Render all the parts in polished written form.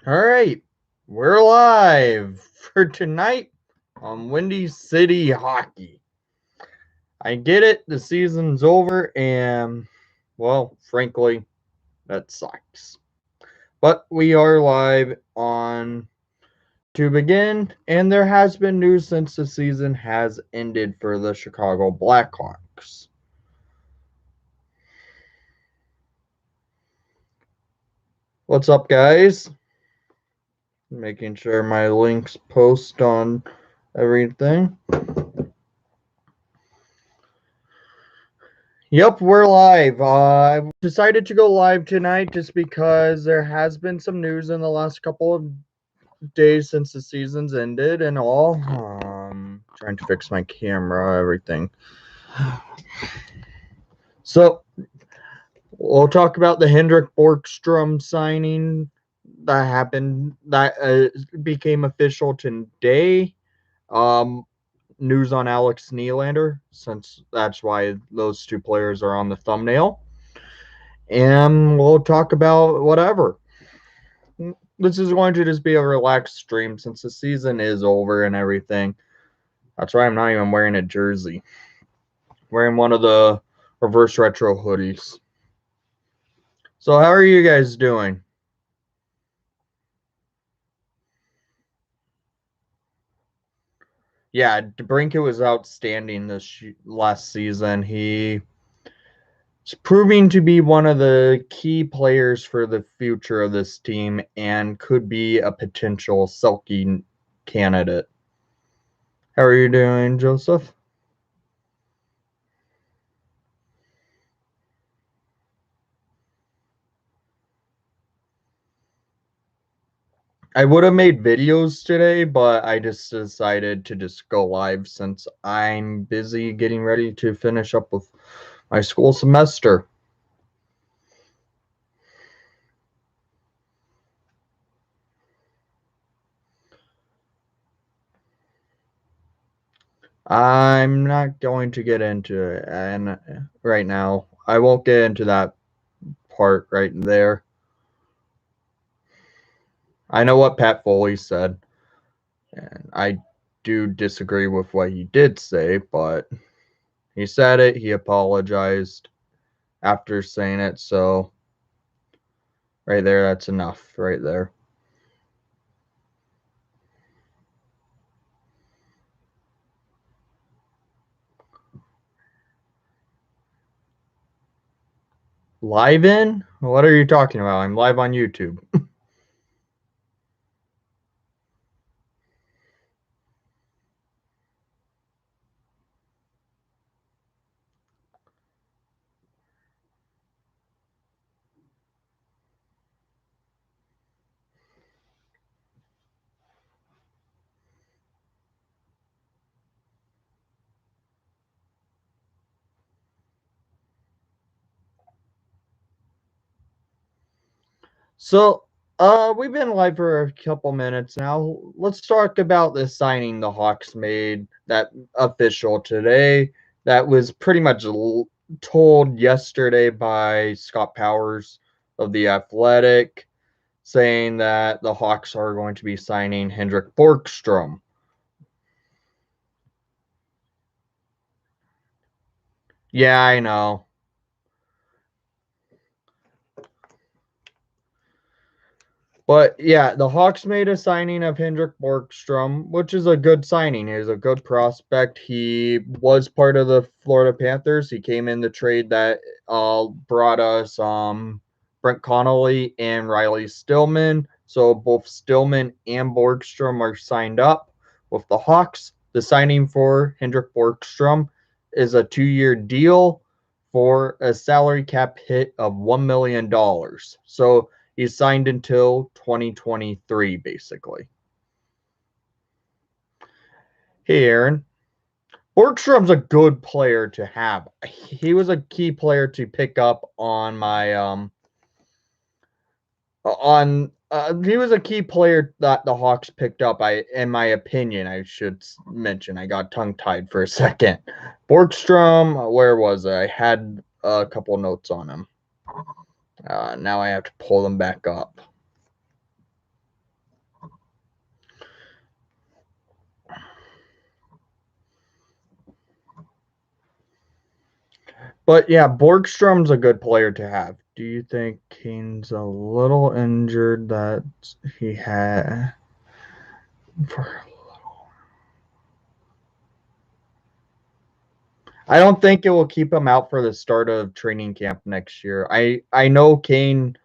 All right, we're live for tonight on Windy City Hockey. I get it, the season's over, and well, frankly, that sucks. But we are live on to begin, and there has been news since the season has ended for the Chicago Blackhawks. What's up, guys? Making sure my links post on everything. Yep, we're live. I decided to go live tonight just because there has been some news in the last couple of days since the season's ended and all. Trying to fix my camera, everything. So we'll talk about the Hendrik Borkstrom signing that happened. That became official today. Um, News on Alex Nylander, since that's why those two players are on the thumbnail. And we'll talk about whatever. This is going to just be a relaxed stream since the season is over and everything. That's why I'm not even wearing a jersey. Wearing one of the reverse retro hoodies. So how are you guys doing? Yeah, DeBrincat was outstanding this last season. He's proving to be one of the key players for the future of this team and could be a potential Selke candidate. How are you doing, Joseph? I would have made videos today, but I just decided to just go live since I'm busy getting ready to finish up with my school semester. I'm not going to get into it and right now. I won't get into that part right there. I know what Pat Foley said, and I do disagree with what he did say, but he said it, he apologized after saying it, so right there, that's enough right there. Live in? What are you talking about? I'm live on YouTube. So, we've been live for a couple minutes now. Let's talk about the signing the Hawks made that official today. That was pretty much told yesterday by Scott Powers of The Athletic, saying that the Hawks are going to be signing Hendrik Borkstrom. Yeah, I know. But yeah, the Hawks made a signing of Hendrik Borkstrom, which is a good signing. He's a good prospect. He was part of the Florida Panthers. He came in the trade that brought us Brent Connolly and Riley Stillman. So both Stillman and Borkstrom are signed up with the Hawks. The signing for Hendrik Borkstrom is a 2-year deal for a salary cap hit of $1 million. So he's signed until 2023, basically. Hey, Aaron. Borgstrom's a good player to have. He was a key player to pick up on my on he was a key player that the Hawks picked up. In my opinion, I should mention. I got tongue tied for a second. Borgstrom, where was I? I had a couple notes on him. Now I have to pull them back up. But yeah, Borgstrom's a good player to have. Do you think Kane's a little injured that he had for? I don't think it will keep him out for the start of training camp next year. I know Kane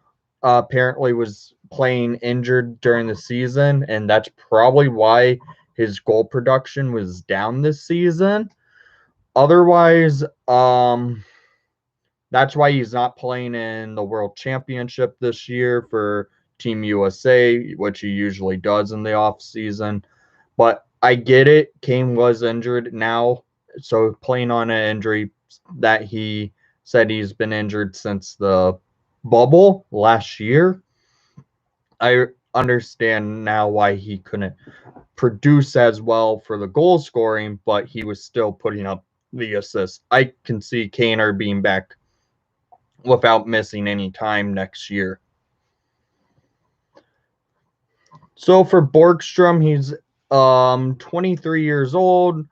apparently was playing injured during the season, and that's probably why his goal production was down this season. Otherwise, that's why he's not playing in the World Championship this year for Team USA, which he usually does in the off season. But I get it. Kane was injured now, so playing on an injury that he said he's been injured since the bubble last year. I understand now why he couldn't produce as well for the goal scoring, but he was still putting up the assists. I can see Kaner being back without missing any time next year. So for Borgstrom, he's 23 years old.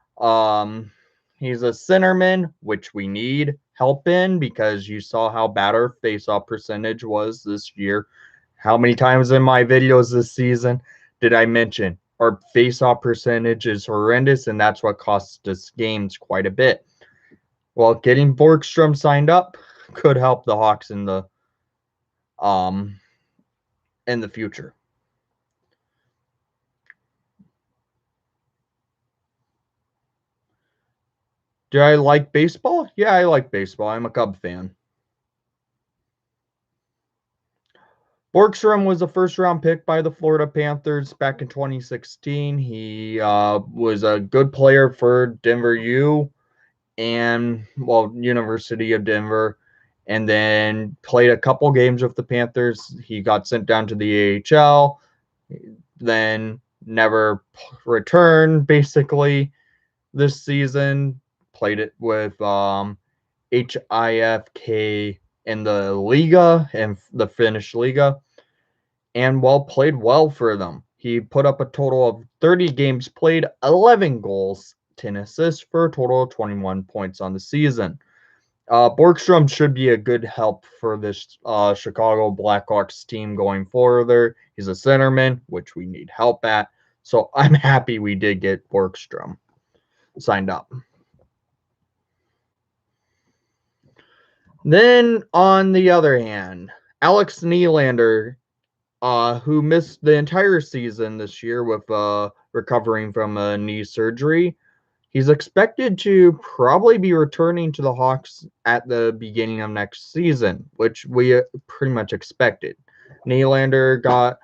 He's a centerman, which we need help in because you saw how bad our faceoff percentage was this year. How many times in my videos this season did I mention our faceoff percentage is horrendous, and that's what costs us games quite a bit. Well, getting Borgstrom signed up could help the Hawks in the future. Do I like baseball? Yeah, I like baseball. I'm a Cub fan. Borgstrom was a first-round pick by the Florida Panthers back in 2016. He was a good player for Denver U and, well, University of Denver, and then played a couple games with the Panthers. He got sent down to the AHL, then never returned, basically, this season. Played it with HIFK in the Liga and the Finnish Liga, and played well for them. He put up a total of 30 games played, 11 goals, 10 assists for a total of 21 points on the season. Borgstrom should be a good help for this Chicago Blackhawks team going further. He's a centerman, which we need help at. So I'm happy we did get Borgstrom signed up. Then, on the other hand, Alex Nylander, who missed the entire season this year with recovering from a knee surgery, he's expected to probably be returning to the Hawks at the beginning of next season, which we pretty much expected. Nylander got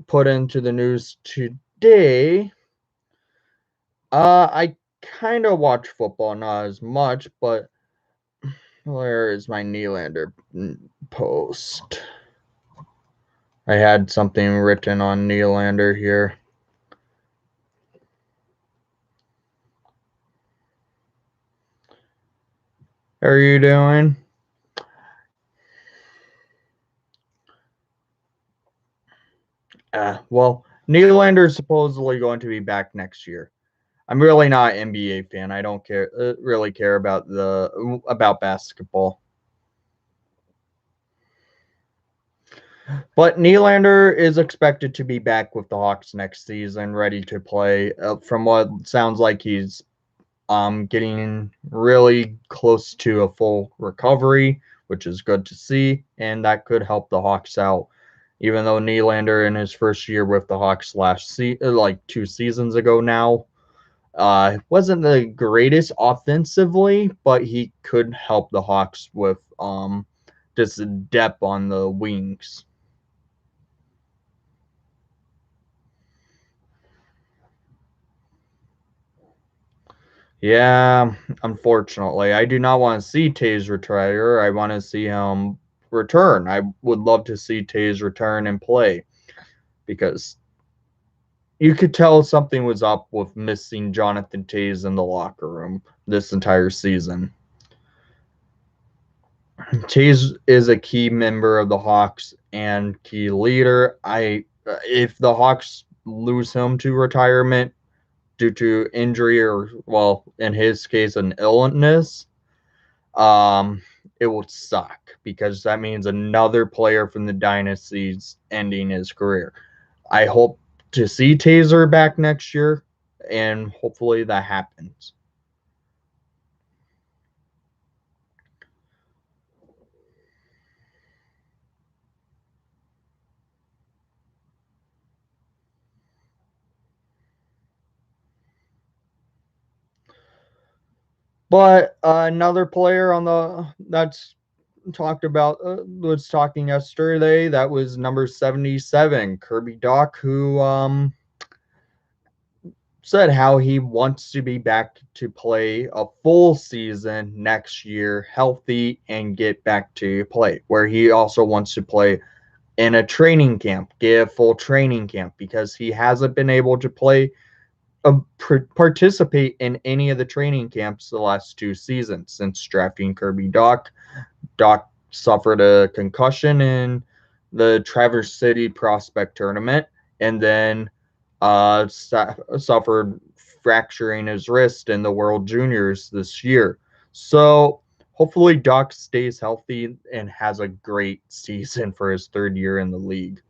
put into the news today. I kind of watch football, not as much, but where is my Nylander post? I had something written on Nylander here. How are you doing? Well, Nylander is supposedly going to be back next year. I'm really not an NBA fan. I don't really care about basketball. But Nylander is expected to be back with the Hawks next season, ready to play. From what sounds like, he's getting really close to a full recovery, which is good to see, and that could help the Hawks out. Even though Nylander in his first year with the Hawks like 2 seasons ago now, wasn't the greatest offensively, but he could help the Hawks with just depth on the wings. Yeah, unfortunately. I do not want to see Taze retire. I want to see him return. I would love to see Taze return and play because you could tell something was up with missing Jonathan Taze in the locker room this entire season. Taze is a key member of the Hawks and key leader. If the Hawks lose him to retirement due to injury or, well, in his case, an illness, it would suck because that means another player from the dynasty's ending his career. I hope to see Taser back next year, and hopefully that happens. But another player on the that's talked about was talking yesterday. That was number 77, Kirby Doc, who said how he wants to be back to play a full season next year, healthy, and get back to play. Where he also wants to play in a training camp, get a full training camp, because he hasn't been able to play participate in any of the training camps the last 2 seasons since drafting Kirby Doc. Doc suffered a concussion in the Traverse City Prospect Tournament, and then suffered fracturing his wrist in the World Juniors this year. So hopefully Doc stays healthy and has a great season for his third year in the league.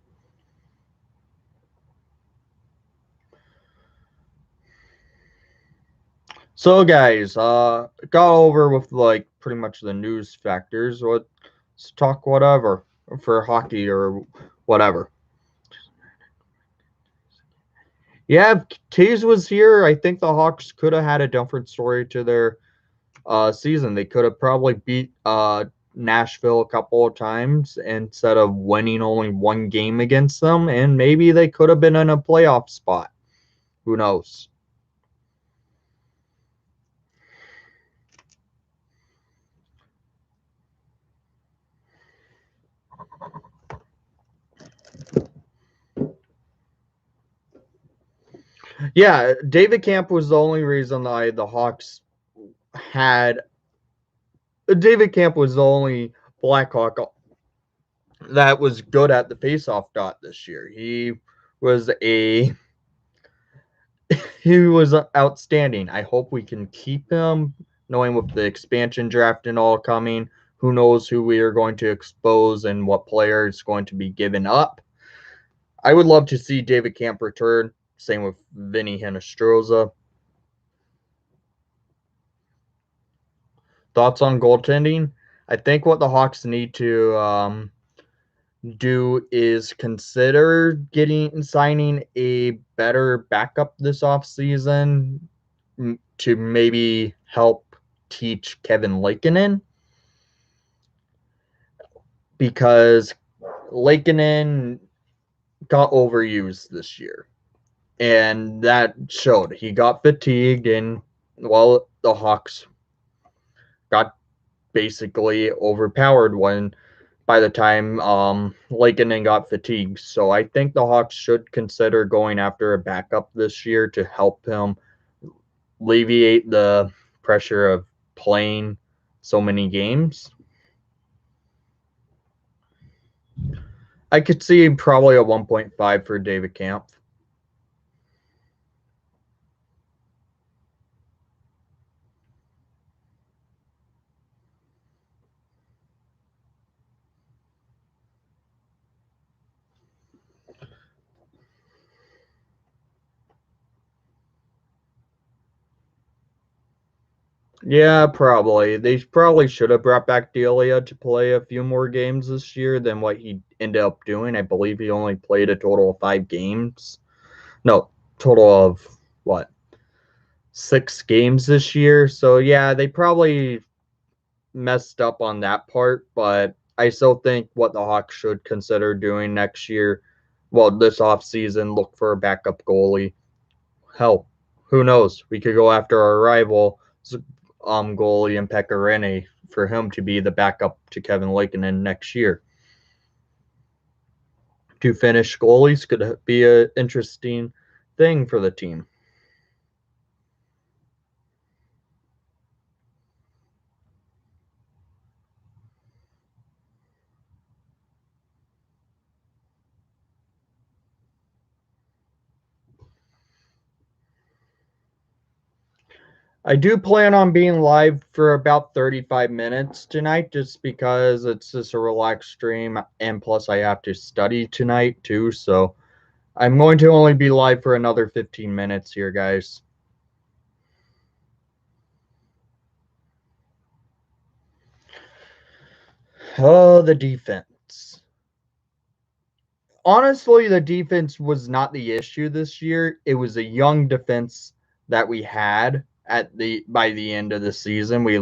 So guys, got over with like pretty much the news factors. Let's talk whatever for hockey or whatever. Yeah, if Taves was here, I think the Hawks could have had a different story to their season. They could have probably beat Nashville a couple of times instead of winning only one game against them, and maybe they could have been in a playoff spot. Who knows? Yeah, David Camp was the only reason the Hawks had. David Camp was the only Blackhawk that was good at the faceoff dot this year. Was a he was outstanding. I hope we can keep him, knowing with the expansion draft and all coming. Who knows who we are going to expose and what player is going to be given up. I would love to see David Camp return. Same with Vinny Hinostroza. Thoughts on goaltending? I think what the Hawks need to do is consider signing a better backup this offseason to maybe help teach Kevin Lankinen, because Lankinen got overused this year, and that showed. He got fatigued, and well, the Hawks got basically overpowered when by the time Lankinen got fatigued. So I think the Hawks should consider going after a backup this year to help him alleviate the pressure of playing so many games. I could see probably a 1.5 for David Camp. Yeah, probably. They probably should have brought back Delia to play a few more games this year than what he ended up doing. I believe he only played a total of 5 games. No, total of what? 6 games this year. So yeah, they probably messed up on that part, but I still think what the Hawks should consider doing next year, well, this offseason, look for a backup goalie. Hell, who knows? We could go after our rival goalie in Pecorine for him to be the backup to Kevin Lankinen next year. 2 Finnish goalies could be an interesting thing for the team. I do plan on being live for about 35 minutes tonight just because it's just a relaxed stream, and plus I have to study tonight too, so I'm going to only be live for another 15 minutes here, guys. Oh, the defense. Honestly, the defense was not the issue this year. It was a young defense that we had at the by the end of the season. We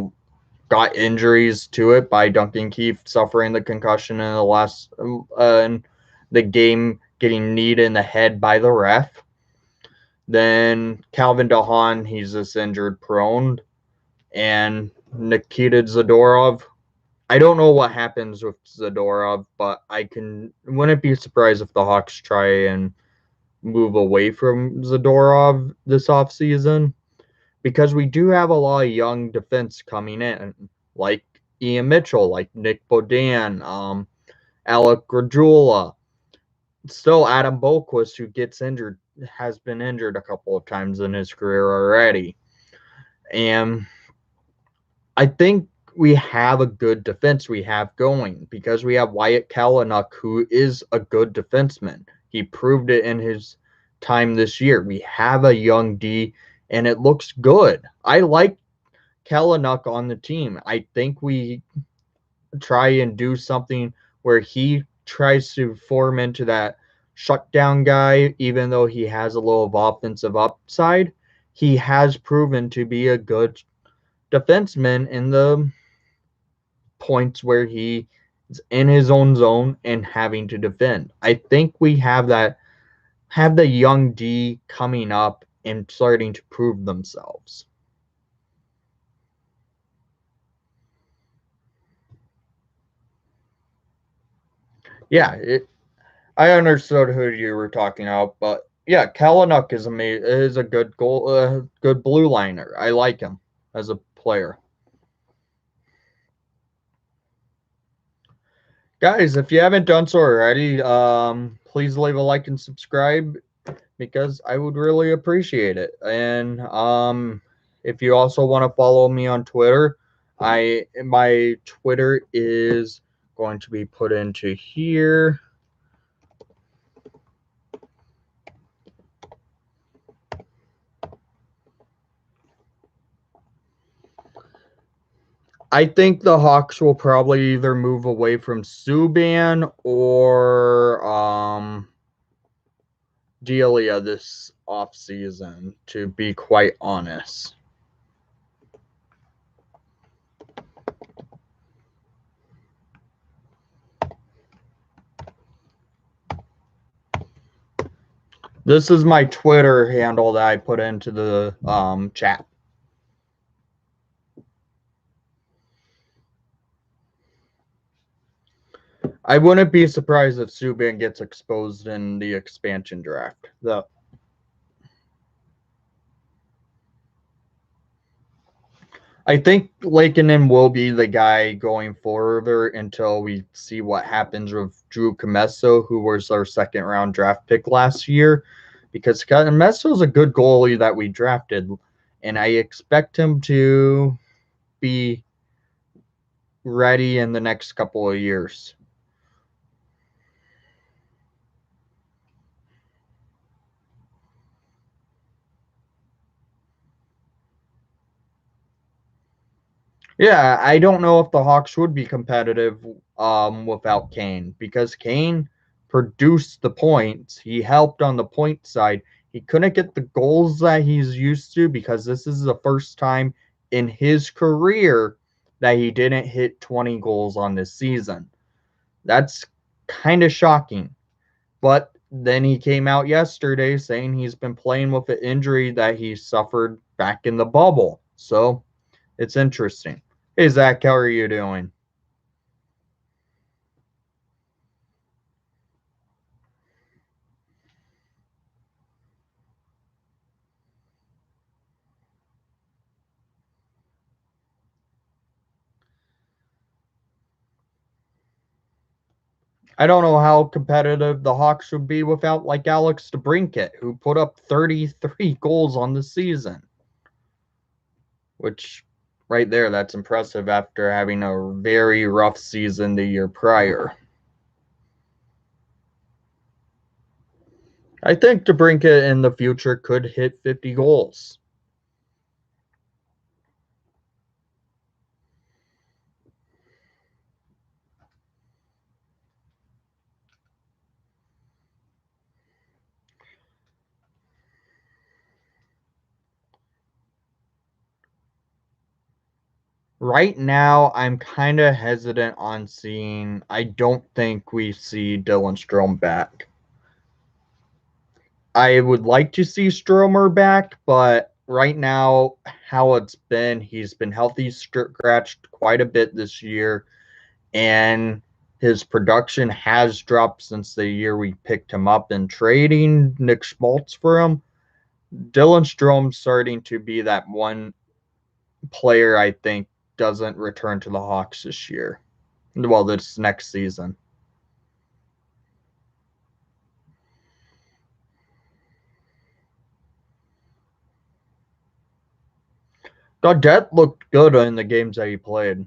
got injuries to it by Duncan Keith suffering the concussion in the last in the game, getting kneed in the head by the ref. Then Calvin DeHaan, he's just injured prone, and Nikita Zadorov. I don't know what happens with Zadorov, but wouldn't be surprised if the Hawks try and move away from Zadorov this offseason because we do have a lot of young defense coming in, like Ian Mitchell, like Nick Bodan, Alec Gradula. Still, Adam Boquist, who gets injured, has been injured a couple of times in his career already. And I think we have a good defense we have going because we have Wyatt Kalynuk, who is a good defenseman. He proved it in his time this year. We have a young D, and it looks good. I like Kalynuk on the team. I think we try and do something where he tries to form into that shutdown guy, even though he has a little of offensive upside. He has proven to be a good defenseman in the points where he is in his own zone and having to defend. I think we have the young D coming up and starting to prove themselves. Yeah, I understood who you were talking about, but yeah, Kalynuk is a good blue liner. I like him as a player. Guys, if you haven't done so already, please leave a like and subscribe because I would really appreciate it. And if you also want to follow me on Twitter, my Twitter is going to be put into here. I think the Hawks will probably either move away from Subban or Delia this offseason, to be quite honest. This is my Twitter handle that I put into the chat. I wouldn't be surprised if Subban gets exposed in the expansion draft. I think Lakeinen will be the guy going further until we see what happens with Drew Commesso, who was our second round draft pick last year, because Commesso is a good goalie that we drafted, and I expect him to be ready in the next couple of years. Yeah, I don't know if the Hawks would be competitive without Kane, because Kane produced the points. He helped on the point side. He couldn't get the goals that he's used to because this is the first time in his career that he didn't hit 20 goals on this season. That's kind of shocking. But then he came out yesterday saying he's been playing with an injury that he suffered back in the bubble. So it's interesting. Hey, Zach, how are you doing? I don't know how competitive the Hawks would be without like Alex DeBrincat, who put up 33 goals on the season. which right there, that's impressive after having a very rough season the year prior. I think DeBrincat in the future could hit 50 goals. Right now, I'm kind of hesitant on seeing. I don't think we see Dylan Strome back. I would like to see Stromer back, but right now, how it's been, he's been healthy, scratched quite a bit this year, and his production has dropped since the year we picked him up and trading Nick Schmaltz for him. Dylan Strome's starting to be that one player I think doesn't return to the Hawks this year. Well, this next season. Gaudette looked good in the games that he played.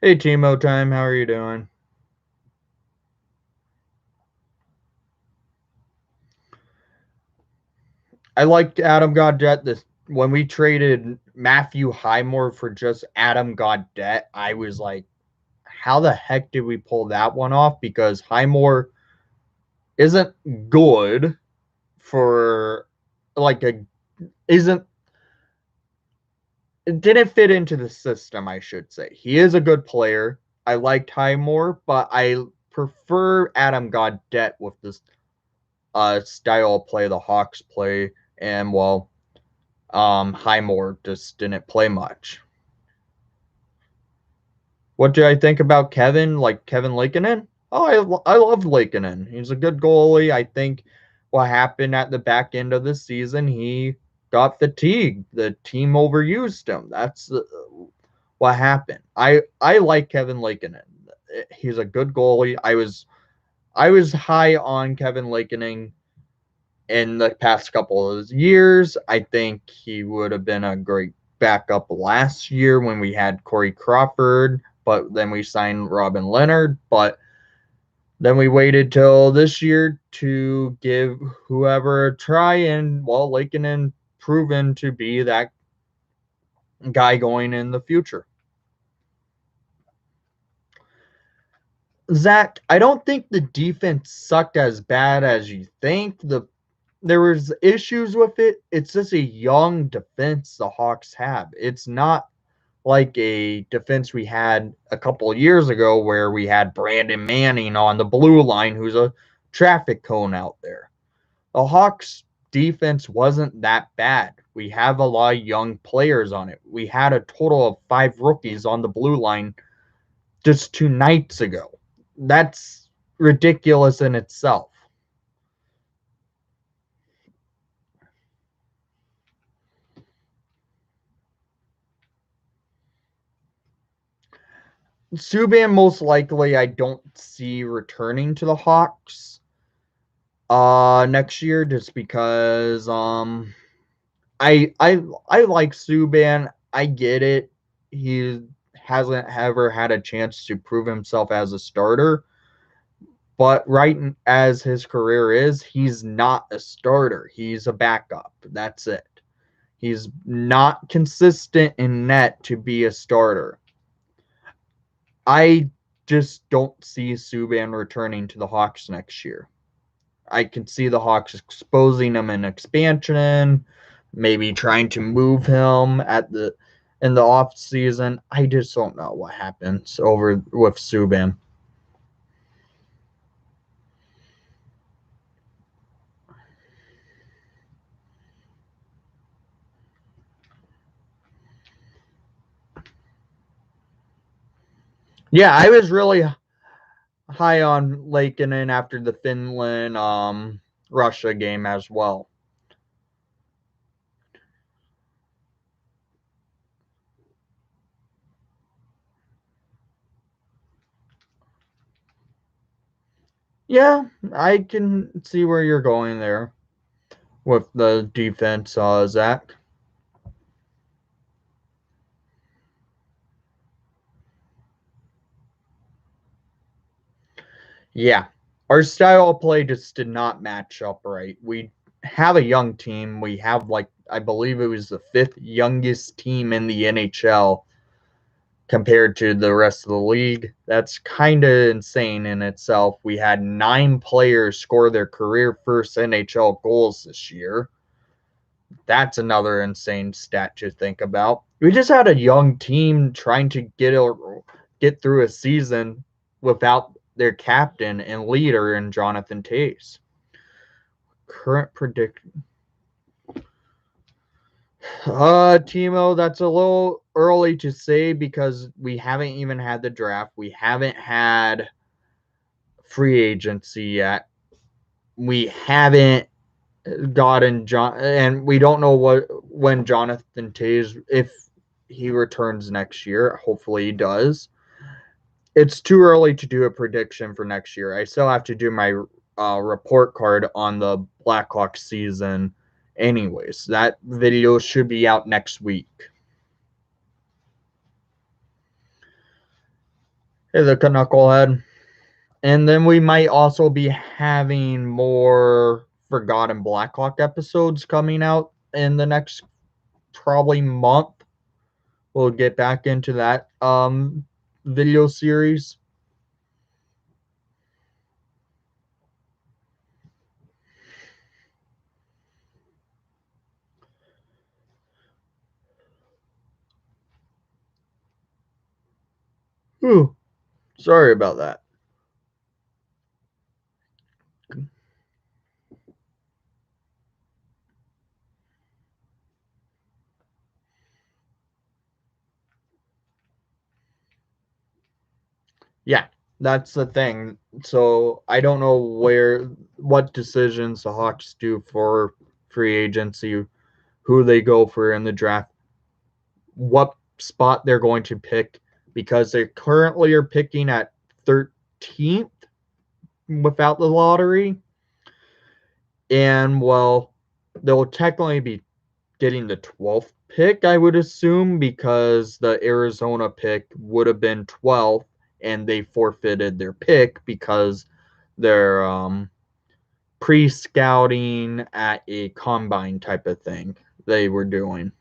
Hey, Timo Time, how are you doing? I liked Adam Gaudette. This when we traded Matthew Highmore for just Adam Gaudette, I was like, how the heck did we pull that one off? Because Highmore isn't good for like a isn't it didn't fit into the system, I should say. He is a good player. I liked Highmore, but I prefer Adam Gaudette with this style of play the Hawks play, and well, Highmore just didn't play much. What do I think about Kevin? Like Kevin Lankinen? Oh, I love Lankinen. He's a good goalie. I think what happened at the back end of the season, he got fatigued. The team overused him. That's what happened. I like Kevin Lankinen. He's a good goalie. I was high on Kevin Lankinen in the past couple of years. I think he would have been a great backup last year when we had Corey Crawford, but then we signed Robin Leonard. But then we waited till this year to give whoever a try, and well, Lankinen proven to be that guy going in the future. Zach, I don't think the defense sucked as bad as you think. There was issues with it. It's just a young defense the Hawks have. It's not like a defense we had a couple of years ago where we had Brandon Manning on the blue line, who's a traffic cone out there. The Hawks defense wasn't that bad. We have a lot of young players on it. We had a total of 5 rookies on the blue line just 2 nights ago. That's ridiculous in itself. Subban most likely I don't see returning to the Hawks next year just because I like Subban. I get it. He hasn't ever had a chance to prove himself as a starter, but right as his career is, he's not a starter. He's a backup. That's it. He's not consistent in net to be a starter. I just don't see Subban returning to the Hawks next year. I can see the Hawks exposing him in expansion, maybe trying to move him in the off season. I just don't know what happens over with Subban. Yeah, I was really high on Lakeinen after the Finland Russia game as well. Yeah, I can see where you're going there with the defense, Zach. Yeah. Our style of play just did not match up right. We have a young team. We have, like, I believe it was the fifth youngest team in the NHL compared to the rest of the league. That's kind of insane in itself. We had 9 players score their career first NHL goals this year. That's another insane stat to think about. We just had a young team trying to get through a season without their captain and leader in Jonathan Toews. Current prediction. Timo, that's a little early to say because we haven't even had the draft. We haven't had free agency yet. We haven't gotten John, and we don't know when Jonathan Toews, if he returns next year. Hopefully he does. It's too early to do a prediction for next year. I still have to do my report card on the Blackhawks season anyways. That video should be out next week. Hey, the Knucklehead. And then we might also be having more Forgotten Blackhawk episodes coming out in the next probably month. We'll get back into that video series. Ooh, sorry about that. Yeah, that's the thing. So I don't know what decisions the Hawks do for free agency, who they go for in the draft, what spot they're going to pick, because they currently are picking at 13th without the lottery. And, well, they'll technically be getting the 12th pick, I would assume, because the Arizona pick would have been 12th and they forfeited their pick because they're pre-scouting at a combine type of thing they were doing.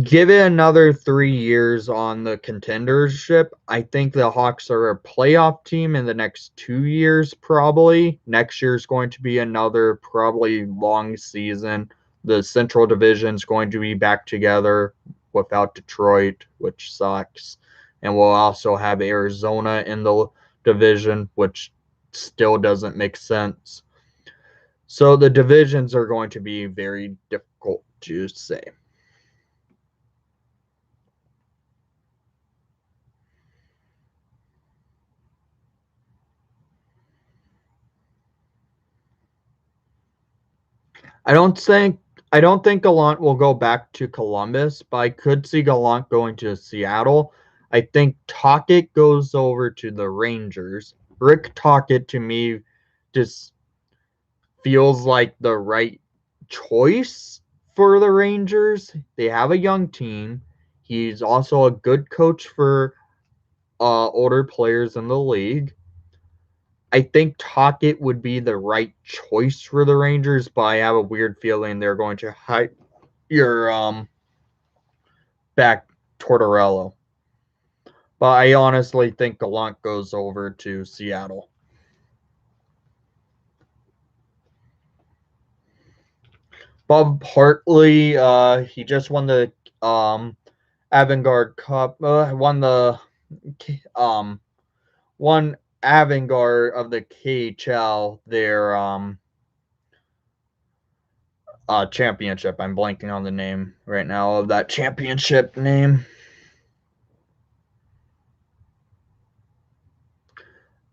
Give it another 3 years on the contendership. I think the Hawks are a playoff team in the next 2 years, probably. Next year is going to be another probably long season. The Central Division is going to be back together without Detroit, which sucks. And we'll also have Arizona in the division, which still doesn't make sense. So the divisions are going to be very difficult to say. I don't think I don't think Gallant will go back to Columbus, but I could see Gallant going to Seattle. I think Tocchet goes over to the Rangers. Rick Tocchet to me just feels like the right choice for the Rangers. They have a young team. He's also a good coach for older players in the league. I think Tocchet would be the right choice for the Rangers, but I have a weird feeling they're going to hire back Tortorella. But I honestly think Gallant goes over to Seattle. Bob Hartley, he just won the Avangard Cup. Um won Avangard of the KHL, their championship. I'm blanking on the name right now of that championship name.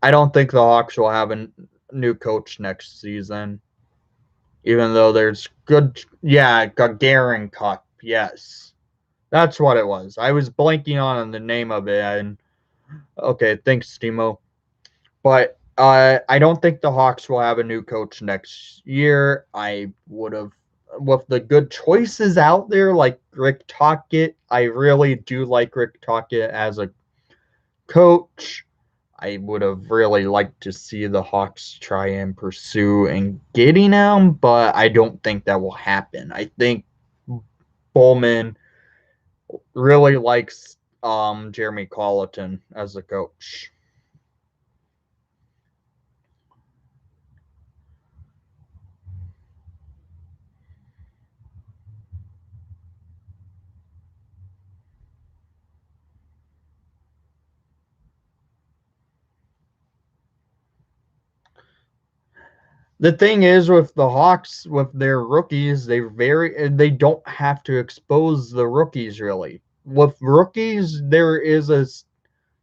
I don't think the Hawks will have a new coach next season, even though there's good. Yeah, Gagarin Cup. Yes, that's what it was. I was blanking on the name of it. And okay, thanks, Timo. But I don't think the Hawks will have a new coach next year. I would have with the good choices out there, like Rick Tocchet. I really do like Rick Tocchet as a coach. I would have really liked to see the Hawks try and pursue and getting him, but I don't think that will happen. I think Bowman really likes Jeremy Colleton as a coach. The thing is with the Hawks, with their rookies, they don't have to expose the rookies really. With rookies, there is a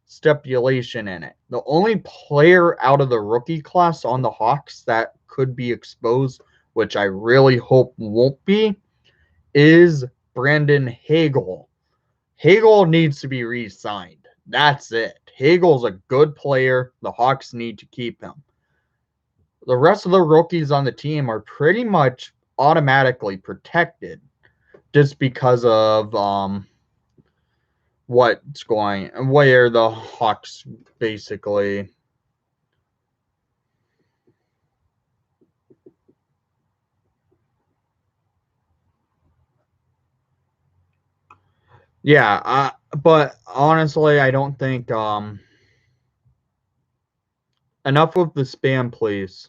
stipulation in it. The only player out of the rookie class on the Hawks that could be exposed, which I really hope won't be, is Brandon Hagel. Hagel needs to be re-signed. That's it. Hagel's a good player. The Hawks need to keep him. The rest of the rookies on the team are pretty much automatically protected just because of where the Hawks basically. Yeah, but honestly, I don't think enough with the spam, please.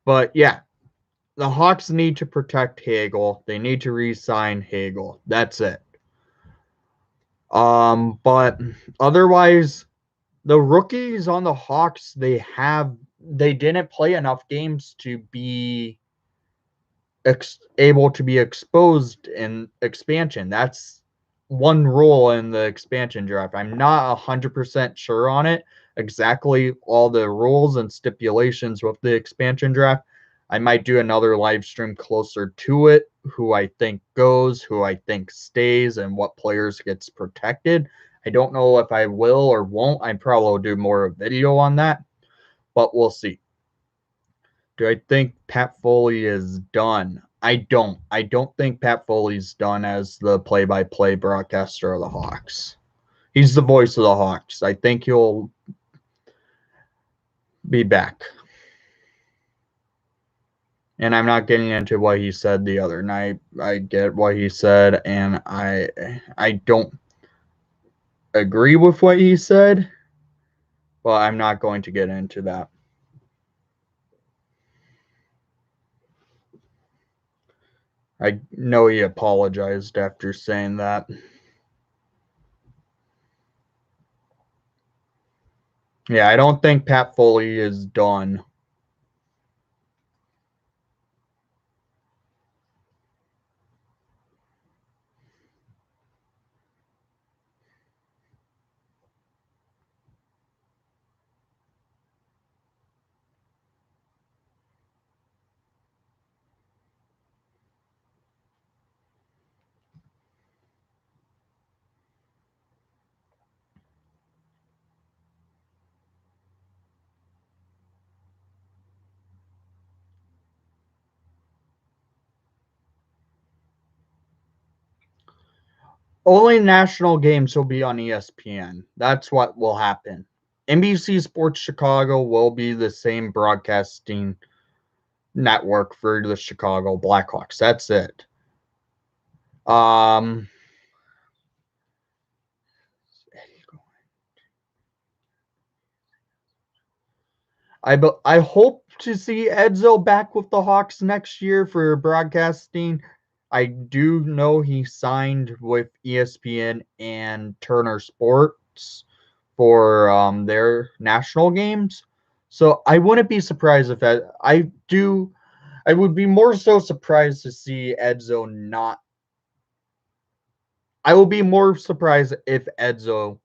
But yeah, the Hawks need to protect Hagel. They need to re-sign Hagel. That's it. But otherwise, the rookies on the Hawks, they didn't play enough games to be able to be exposed in expansion. That's one rule in the expansion draft. I'm not 100% sure on it, exactly all the rules and stipulations with the expansion draft. I might do another live stream closer to it, who I think goes, who I think stays, and what players gets protected. I don't know if I will or won't. I probably will do more of a video on that, but we'll see. Do I think Pat Foley is done? I don't. I don't think Pat Foley's done as the play-by-play broadcaster of the Hawks. He's the voice of the Hawks. I think he'll be back. And I'm not getting into what he said the other night. I get what he said, and I don't agree with what he said, but I'm not going to get into that. I know he apologized after saying that. Yeah, I don't think Pat Foley is done. Only national games will be on ESPN. That's what will happen. NBC Sports Chicago will be the same broadcasting network for the Chicago Blackhawks. That's it. Um, I hope to see Edzo back with the Hawks next year for broadcasting. I do know he signed with ESPN and Turner Sports for their national games. So I wouldn't be surprised if I would be more so surprised to see Edzo not. I will be more surprised if Edzo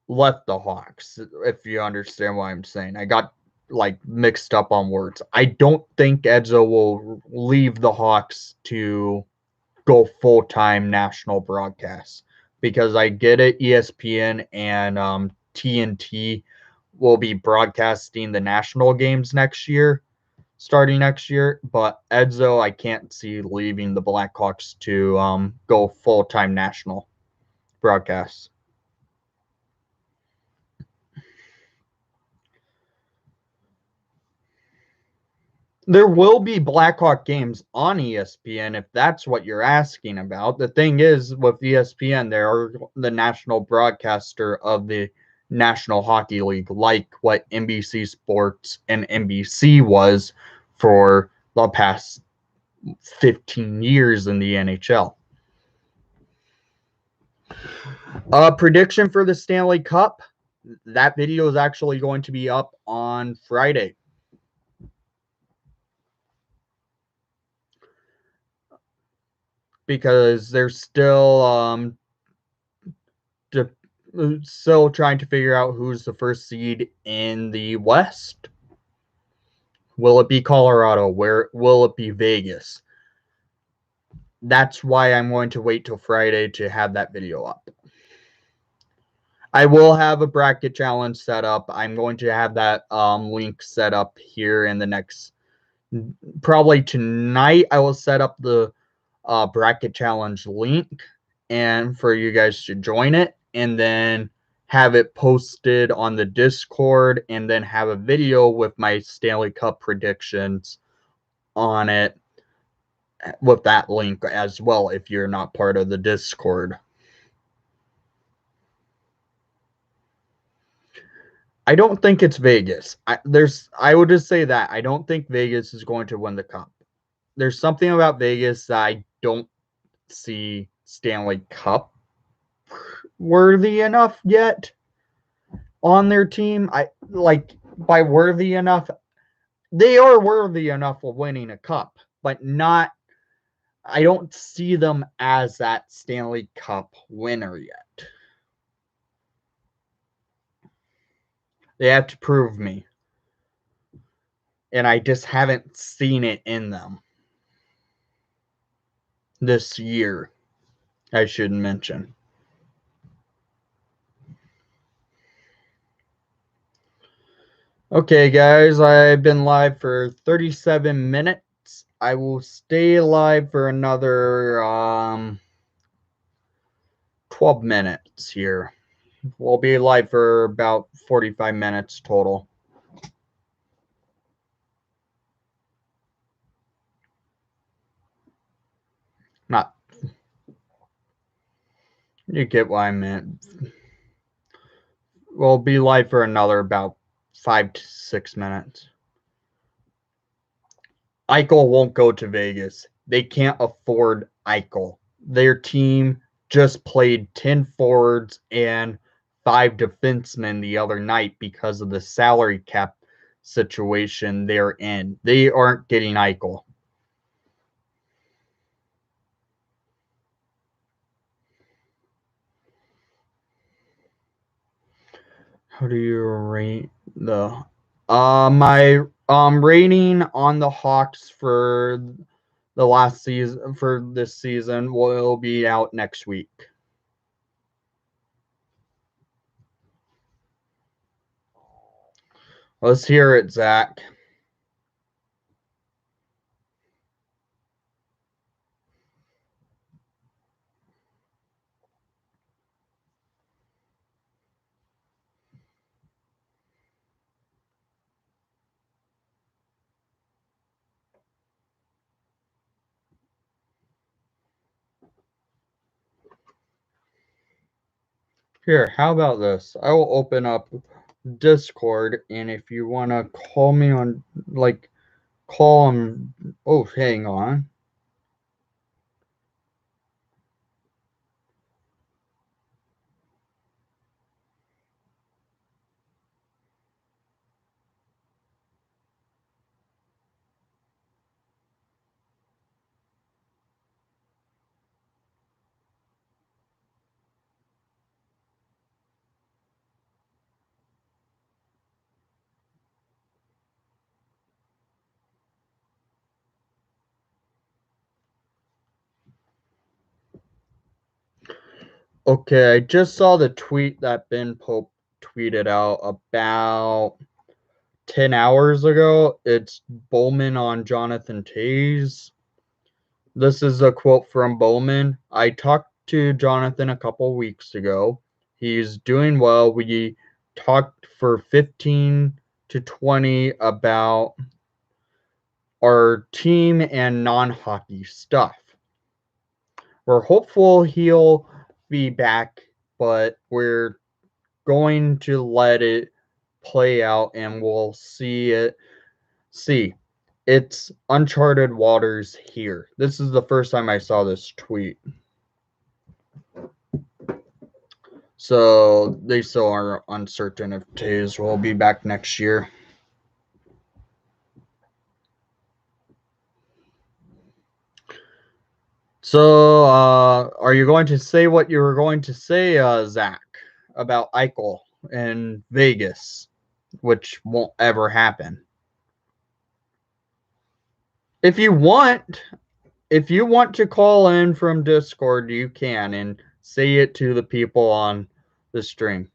left the Hawks, if you understand what I'm saying. I got like mixed up on words. I don't think Edzo will leave the Hawks to go full-time national broadcast because I get it. ESPN and TNT will be broadcasting the national games next year. starting next year. But Edzo, I can't see leaving the Blackhawks to go full-time national broadcast. There will be Blackhawk games on ESPN if that's what you're asking about. The thing is, with ESPN, they're the national broadcaster of the National Hockey League, like what NBC Sports and NBC was for the past 15 years in the NHL. Prediction for the Stanley Cup. That video is actually going to be up on Friday. Because they're still still trying to figure out who's the first seed in the West. Will it be Colorado? Where will it be Vegas? That's why I'm going to wait till Friday to have that video up. I will have a bracket challenge set up. I'm going to have that link set up here in the next, probably tonight. I will set up the bracket challenge link and for you guys to join it, and then have it posted on the Discord, and then have a video with my Stanley Cup predictions on it with that link as well if you're not part of the Discord. I don't think it's Vegas. I would just say that I don't think Vegas is going to win the cup. There's something about Vegas that I don't see Stanley Cup worthy enough yet on their team. I like by worthy enough, they are worthy enough of winning a cup, but not. I don't see them as that Stanley Cup winner yet. They have to prove me, and I just haven't seen it in them this year. I should mention. Okay, guys, I've been live for 37 minutes. I will stay live for another 12 minutes here. We'll be live for about 45 minutes total. Not, you get what I meant. We'll be live for another about 5 to 6 minutes. Eichel won't go to Vegas. They can't afford Eichel. Their team just played 10 forwards and 5 defensemen the other night because of the salary cap situation they're in. They aren't getting Eichel. How do you rate the my rating on the Hawks for the last season, for this season, will be out next week. Let's hear it, Zach. Here, how about this? I will open up Discord, and if you want to call me on, like, call them. Oh, hang on. Okay, I just saw the tweet that Ben Pope tweeted out about 10 hours ago. It's Bowman on Jonathan Tays. This is a quote from Bowman. I talked to Jonathan a couple weeks ago. He's doing well. We talked for 15 to 20 about our team and non-hockey stuff. We're hopeful he'll be back, but we're going to let it play out and we'll see. It's uncharted waters here. This is the first time I saw this tweet. So they still are uncertain if Tays will be back next year. So, are you going to say what you were going to say, Zach, about Eichel in Vegas, which won't ever happen? If you want to call in from Discord, you can and say it to the people on the stream.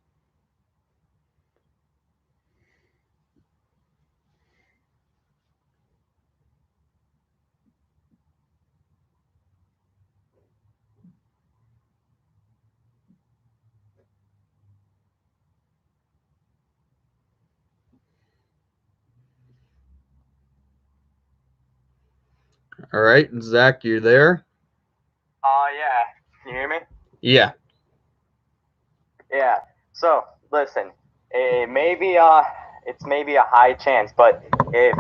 All right, Zach, you there? Yeah. Can you hear me? Yeah. Yeah. So listen, it's maybe a high chance, but if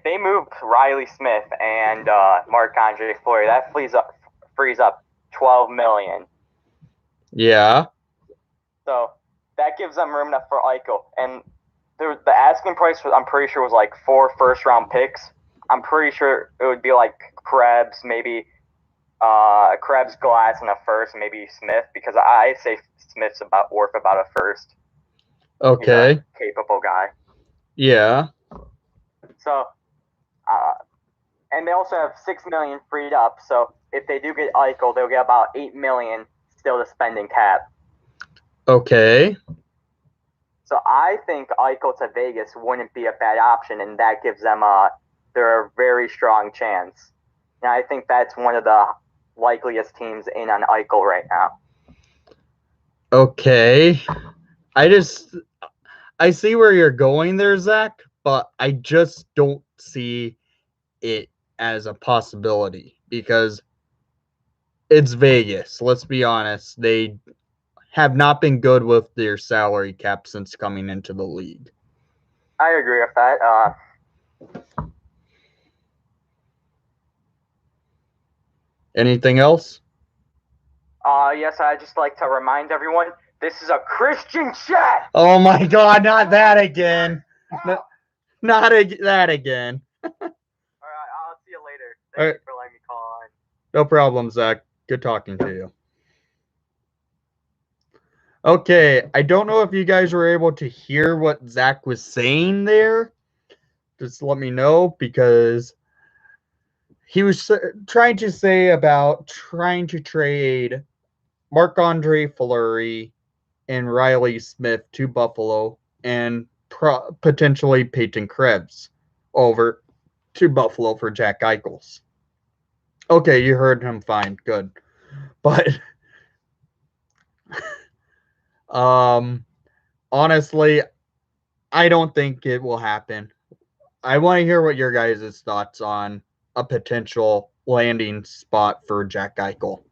they move Riley Smith and Marc-Andre Fleury, that frees up 12 million. Yeah. So that gives them room enough for Eichel, and the asking price I'm pretty sure was like 4 first-round picks. I'm pretty sure it would be like Krebs, maybe Krebs, Glass, and a first, maybe Smith, because I say Smith's worth about a first. Okay. He's a capable guy. Yeah. So, and they also have $6 million freed up. So if they do get Eichel, they'll get about $8 million still to spend in cap. Okay. So I think Eichel to Vegas wouldn't be a bad option, and that gives them a very strong chance. And I think that's one of the likeliest teams in on Eichel right now. Okay. I see where you're going there, Zach, but I just don't see it as a possibility because it's Vegas. Let's be honest. They have not been good with their salary cap since coming into the league. I agree with that. Anything else? Yes, I'd just like to remind everyone, this is a Christian chat. Oh my God, not that again. Not that again. All right, I'll see you later. Thank you for letting me call on. No problem, Zach. Good talking to you. Okay, I don't know if you guys were able to hear what Zach was saying there. Just let me know, because he was trying to say about trying to trade Marc-Andre Fleury and Riley Smith to Buffalo and potentially Peyton Krebs over to Buffalo for Jack Eichels. Okay, you heard him fine. Good. But honestly, I don't think it will happen. I want to hear what your guys' thoughts on a potential landing spot for Jack Eichel.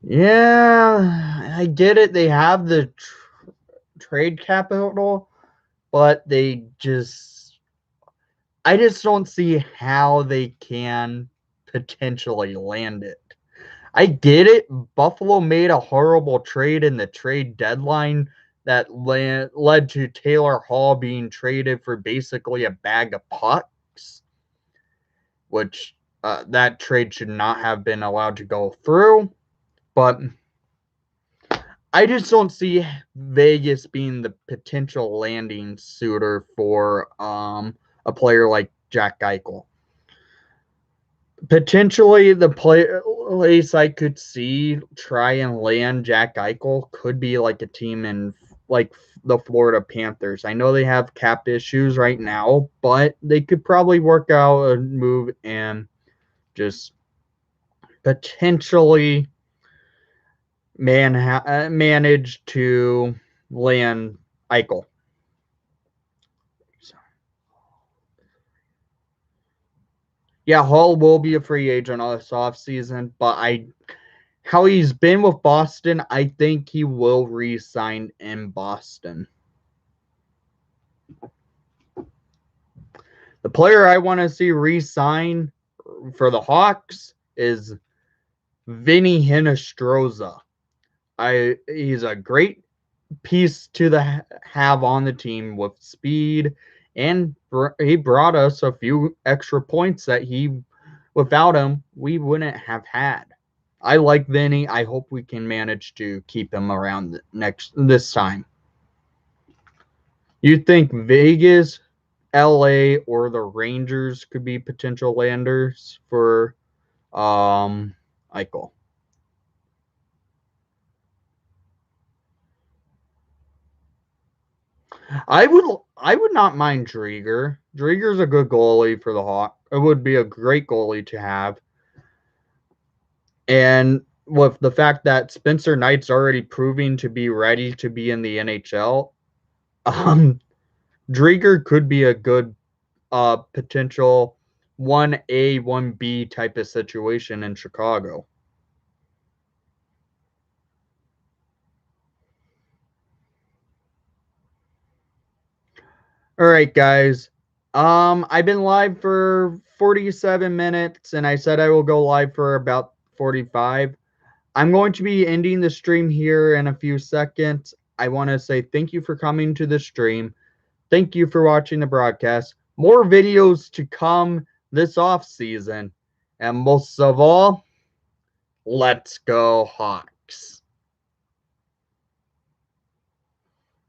Yeah, I get it. They have the trade capital, but I just don't see how they can potentially land it. I get it. Buffalo made a horrible trade in the trade deadline that led to Taylor Hall being traded for basically a bag of pucks, which that trade should not have been allowed to go through. But I just don't see Vegas being the potential landing suitor for a player like Jack Eichel. Potentially, the place I could see try and land Jack Eichel could be like a team in like the Florida Panthers. I know they have cap issues right now, but they could probably work out a move and just potentially manage to land Eichel. Yeah, Hall will be a free agent this offseason, but how he's been with Boston, I think he will re-sign in Boston. The player I want to see re-sign for the Hawks is Vinny Hinostroza. He's a great piece to have on the team with speed, and he brought us a few extra points that without him, we wouldn't have had. I like Vinny. I hope we can manage to keep him around this time. You think Vegas, LA, or the Rangers could be potential landers for Eichel? I would not mind Drieger. Drieger's a good goalie for the Hawks. It would be a great goalie to have. And with the fact that Spencer Knight's already proving to be ready to be in the NHL, Drieger could be a good potential 1A, 1B type of situation in Chicago. All right, guys. I've been live for 47 minutes, and I said I will go live for about 45. I'm going to be ending the stream here in a few seconds. I want to say thank you for coming to the stream. Thank you for watching the broadcast. More videos to come this off season. And most of all, let's go Hawks.